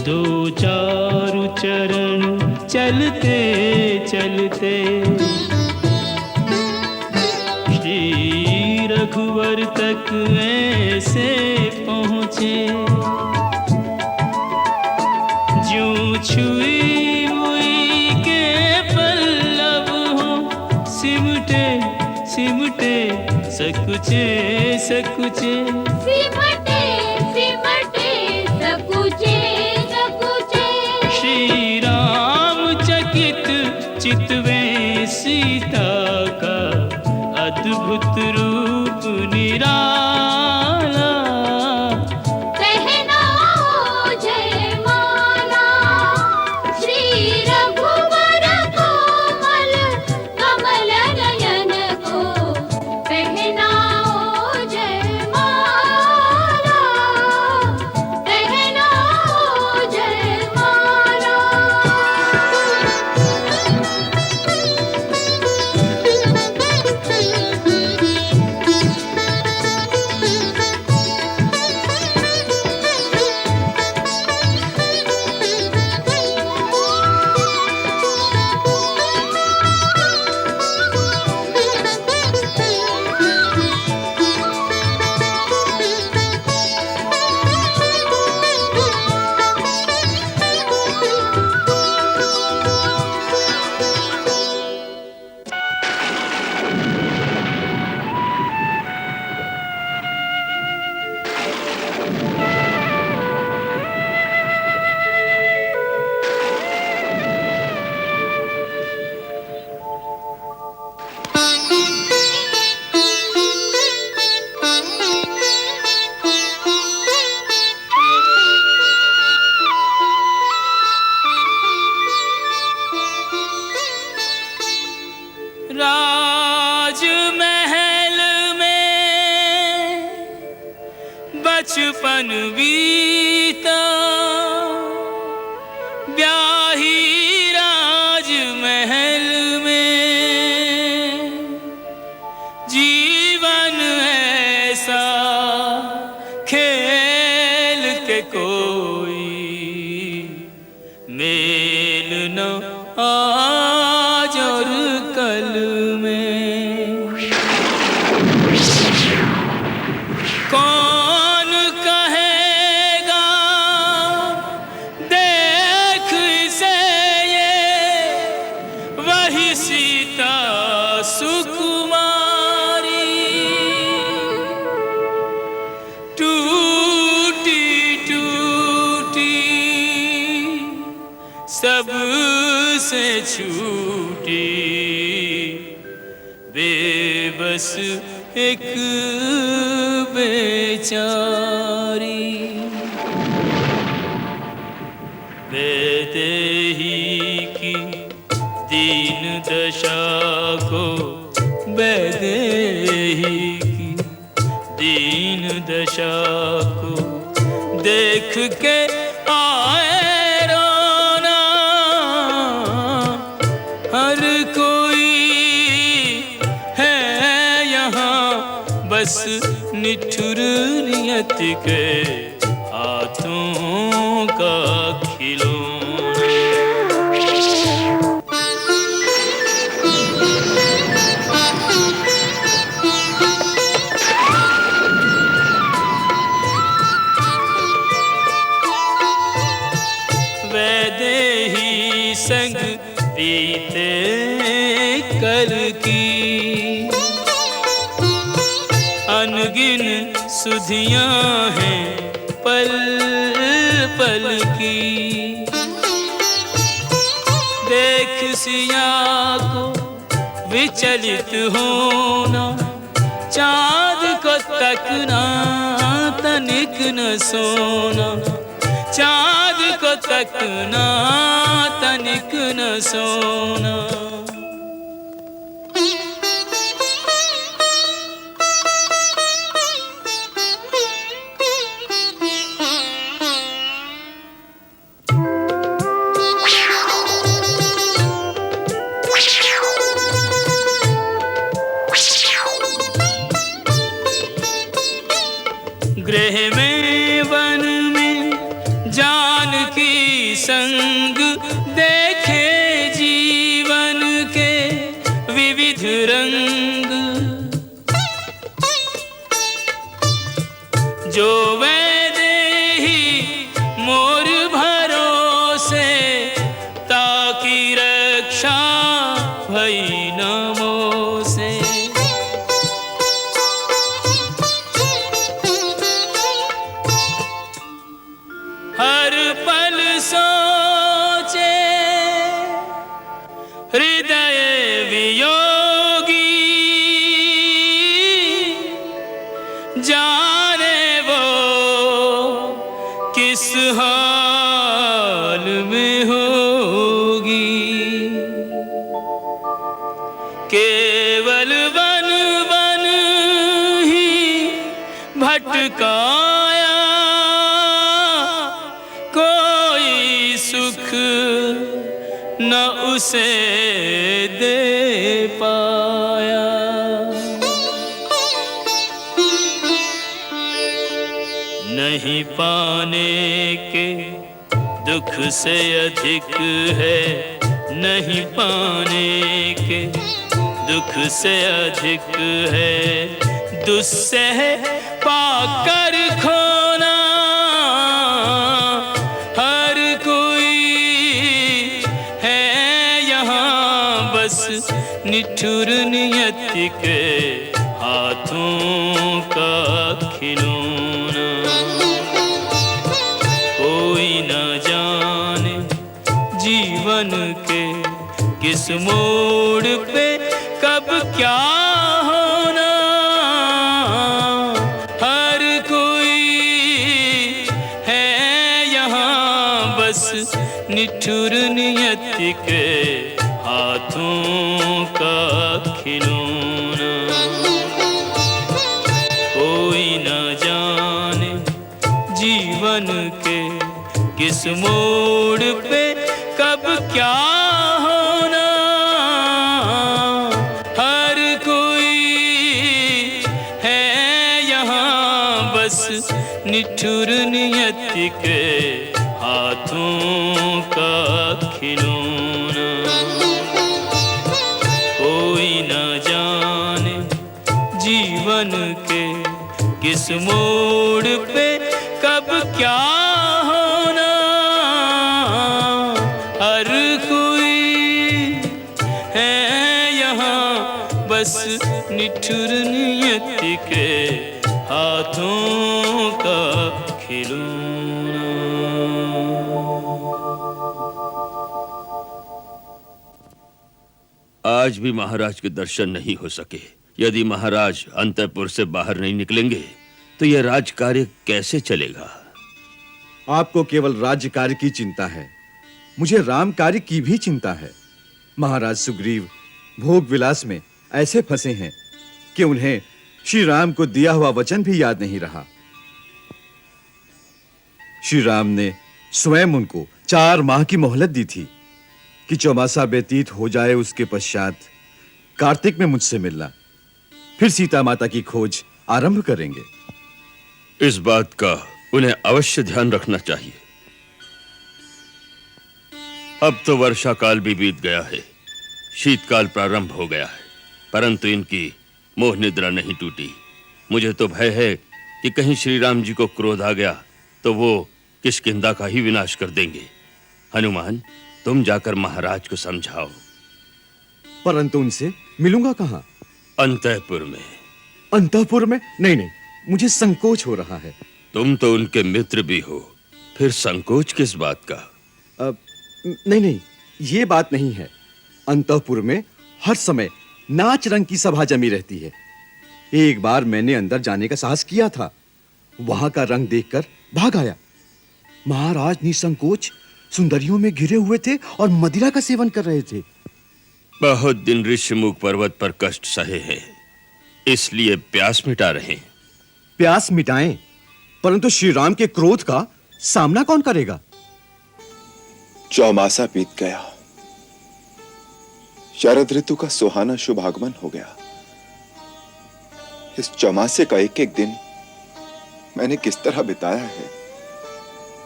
Speaker 8: दो चारु चरण चलते चलते श्री रघुवर तक ऐसे पहुँचे। ज्यों छुई हुई के पल्लव हो, सिमटे सिमटे सकुचे सकुचे।
Speaker 11: सिमटे सिमटे सकुचे सकुचे।
Speaker 8: श्री राम चकित चितवे सीता का अद्भुत रूप निराला।
Speaker 11: पहनाओ जयमाला श्री रघुवर कोमल कमल नयन को। पहनाओ जयमाला।
Speaker 8: राजमहल में बचपन बीता, ब्याही राजमहल में जीवन ऐसा खेल के कोई मेल न आज और कल में। कौन कहेगा देख इसे ये वही सीता सुकुमारी, टूटी टूटी सबसे छूटी, बेबस एक बेचारी। बेदेही की दीन दशा को, बेदेही की दीन दशा को देख के आए रोना हर कोई है यहाँ, बस निठुर नियत के हाथों का खिलौना। वैदेही संग बीते कल की अनगिन सुधियां हैं पल पल की। देख सिया को विचलित होना, चाँद को तकना तनिक न सोना, चाँद को तकना तनिक न सोना। गृह में वन में जानकी संग देखे जीवन के विविध रंग, जो वैदेही मोर भरोसे ताकि रक्षा भई न मोसे। हर पल सोचे हृदय वियोगी, जाने वो किस हाल में होगी। केवल वन वन ही भटकाया, कोई सुख न उसे दे पाया। नहीं पाने के दुख से अधिक है, नहीं पाने के दुख से अधिक है दुस्सह पाकर खोना। हर कोई है यहाँ बस निठुर नियत के हाथों का खिलौना। मोड़ पे कब क्या होना, हर कोई है यहाँ बस निठुर नियति के हाथों का खिलौना। कोई न जाने जीवन के किस मोड़ पे कब क्या होना, हर कोई है यहाँ बस निठुर नियति के हाथों का खिलौना। कोई न जाने जीवन के किस मोड़ पे कब क्या होना, हर कोई है यहाँ बस निठुर नियति के हाथों का खिलौना।
Speaker 9: आज भी महाराज के दर्शन नहीं हो सके। यदि महाराज अंतःपुर से बाहर नहीं निकलेंगे तो यह राजकार्य कैसे चलेगा?
Speaker 2: आपको केवल राज्य कार्य की चिंता है, मुझे राम कार्य की भी चिंता है। महाराज सुग्रीव भोग विलास में ऐसे फंसे हैं कि उन्हें श्री राम को दिया हुआ वचन भी याद नहीं रहा। श्री राम ने स्वयं उनको 4 माह की मोहलत दी थी कि चौमासा व्यतीत हो जाए, उसके पश्चात कार्तिक में मुझसे मिलना, फिर सीता माता की खोज आरंभ करेंगे।
Speaker 9: इस बात का उन्हें अवश्य ध्यान रखना चाहिए। अब तो वर्षा काल भी बीत गया है, शीतकाल प्रारंभ हो गया है, परंतु इनकी मोह निद्रा नहीं टूटी। मुझे तो भय है कि कहीं श्री राम जी को क्रोध आ गया तो वो किष्किंधा का ही विनाश कर देंगे। हनुमान, तुम जाकर महाराज को समझाओ।
Speaker 2: परंतु उनसे मिलूंगा कहां?
Speaker 9: अंतःपुर में।
Speaker 2: अंतःपुर में? नहीं नहीं, मुझे संकोच हो रहा है।
Speaker 9: तुम तो उनके मित्र भी हो, फिर संकोच किस बात का?
Speaker 2: नहीं नहीं, ये बात नहीं है। अंतःपुर में हर समय नाच रंग की सभा जमी रहती है। एक बार मैंने अंदर जाने का साहस किया था, वहां का रंग देखकर भाग आया। महाराज निसंकोच सुंदरियों में घिरे हुए थे और मदिरा का सेवन कर रहे थे।
Speaker 9: बहुत दिन ऋषिमुख पर्वत पर कष्ट सहे हैं, इसलिए प्यास मिटा रहे हैं।
Speaker 2: प्यास मिटाएं, परंतु श्री राम के क्रोध का सामना कौन करेगा?
Speaker 4: चौमासा बीत गया, शरद ऋतु का सुहाना शुभ आगमन हो गया। इस चौमासे का एक एक दिन मैंने किस तरह बिताया है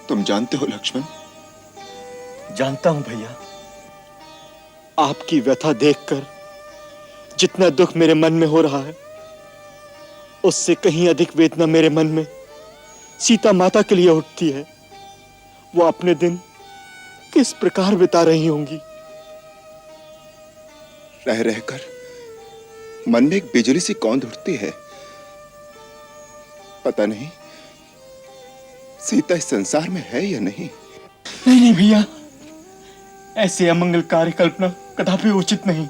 Speaker 4: तुम जानते हो लक्ष्मण।
Speaker 5: जानता हूं भैया। आपकी व्यथा देखकर जितना दुख मेरे मन में हो रहा है, उससे कहीं अधिक वेदना मेरे मन में सीता माता के लिए उठती है। वो अपने दिन किस प्रकार बिता रही होंगी।
Speaker 4: रह रहकर मन में एक बिजली सी कौंध उठती है। पता नहीं सीता इस संसार में है या नहीं।
Speaker 5: नहीं नहीं भैया, ऐसे अमंगलकारी कल्पना कदापि उचित नहीं।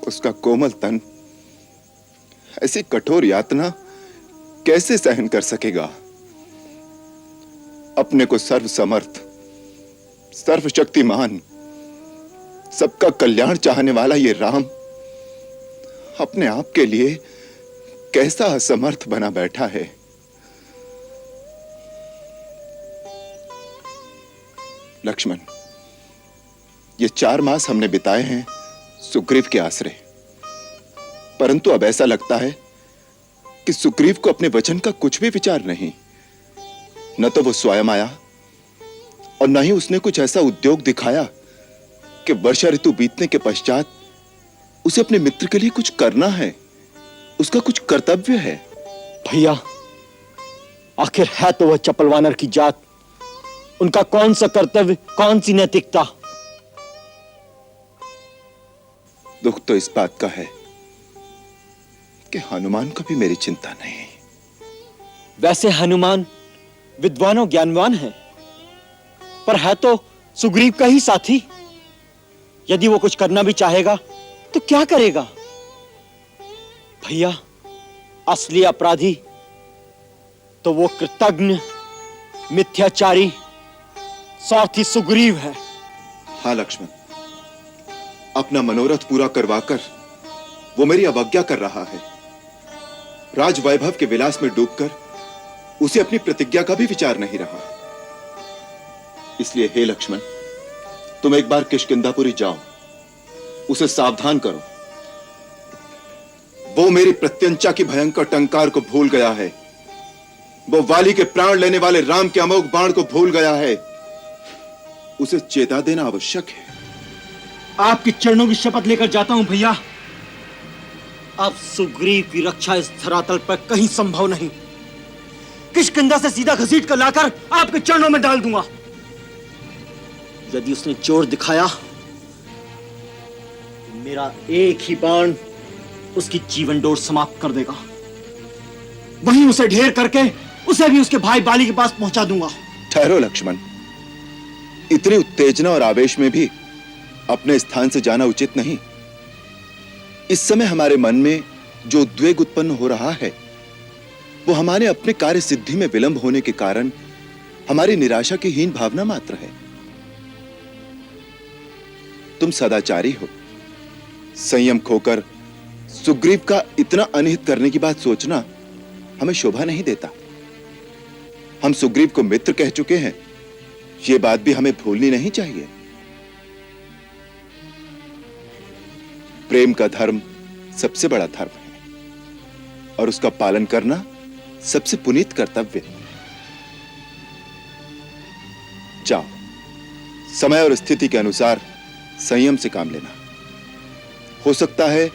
Speaker 4: उसका कोमल तन ऐसी कठोर यातना कैसे सहन कर सकेगा। अपने को सर्वसमर्थ, सर्वशक्तिमान, सबका कल्याण चाहने वाला ये राम अपने आप के लिए कैसा असमर्थ बना बैठा है। लक्ष्मण, ये 4 मास हमने बिताए हैं सुग्रीव के आश्रय, परंतु अब ऐसा लगता है कि सुग्रीव को अपने वचन का कुछ भी विचार नहीं। न तो वो स्वयं आया और न ही उसने कुछ ऐसा उद्योग दिखाया कि वर्षा ऋतु बीतने के पश्चात उसे अपने मित्र के लिए कुछ करना है, उसका कुछ कर्तव्य है।
Speaker 5: भैया, आखिर है तो वह चपल वानर की जात, उनका कौन सा कर्तव्य, कौन सी नैतिकता।
Speaker 4: दुख तो इस बात का है कि हनुमान को भी मेरी चिंता नहीं।
Speaker 5: वैसे हनुमान विद्वान और ज्ञानवान हैं, पर है तो सुग्रीव का ही साथी। यदि वो कुछ करना भी चाहेगा तो क्या करेगा? भैया, असली अपराधी तो वो कृतघ्न, मिथ्याचारी, स्वार्थी सुग्रीव है।
Speaker 4: हाँ लक्ष्मण, अपना मनोरथ पूरा करवाकर वो मेरी अवज्ञा कर रहा है। राज वैभव के विलास में डूबकर उसे अपनी प्रतिज्ञा का भी विचार नहीं रहा। इसलिए हे लक्ष्मण, तुम एक बार किष्किंधापुरी जाओ, उसे सावधान करो। वो मेरी प्रत्यंचा की भयंकर टंकार को भूल गया है। वो वाली के प्राण लेने वाले राम के अमोघ बाण को भूल गया है। उसे चेता देना आवश्यक है।
Speaker 5: आपके चरणों की शपथ लेकर जाता हूं भैया। अब सुग्रीव की रक्षा इस धरातल पर कहीं संभव नहीं। किष्किंधा से सीधा घसीट कर लाकर आपके चरणों में डाल दूंगा। यदि उसने जोर दिखाया तो मेरा एक ही बाण उसकी जीवन डोर समाप्त कर देगा। वहीं उसे ढेर करके उसे भी उसके भाई बाली के पास पहुंचा दूंगा।
Speaker 4: ठहरो लक्ष्मण, इतनी उत्तेजना और आवेश में भी अपने स्थान से जाना उचित नहीं। इस समय हमारे मन में जो उद्वेग उत्पन्न हो रहा है वो हमारे अपने कार्य सिद्धि में विलंब होने के कारण हमारी निराशा की हीन भावना मात्र है। तुम सदाचारी हो, संयम खोकर सुग्रीव का इतना अनिहित करने की बात सोचना हमें शोभा नहीं देता। हम सुग्रीव को मित्र कह चुके हैं, यह बात भी हमें भूलनी नहीं चाहिए। प्रेम का धर्म सबसे बड़ा धर्म है और उसका पालन करना सबसे पुनीत कर्तव्य है। जाओ, समय और स्थिति के अनुसार संयम से काम लेना। हो सकता है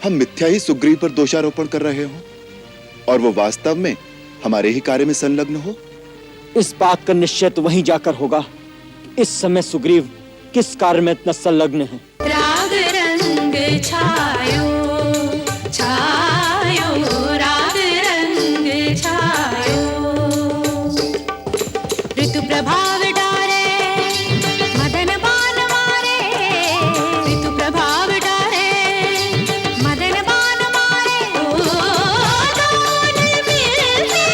Speaker 4: हम मिथ्या ही सुग्रीव पर दोषारोपण कर रहे हो और वो वास्तव में हमारे ही कार्य में संलग्न हो।
Speaker 5: इस बात का निश्चय तो वहीं जाकर होगा इस समय सुग्रीव किस कार्य में इतना संलग्न है।
Speaker 11: राग रंग छायो छायो, राग रंग छायो, ऋतु प्रभाव डारे मदन बान मारे, ऋतु प्रभाव डारे मदन बान मारे। दोनों मिलके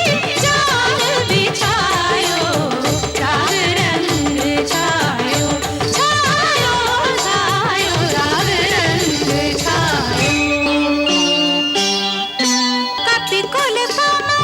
Speaker 11: जाल बिछायो, राग रंग छायो छायो छायो, राग रंग छायो। कपि कुल कमल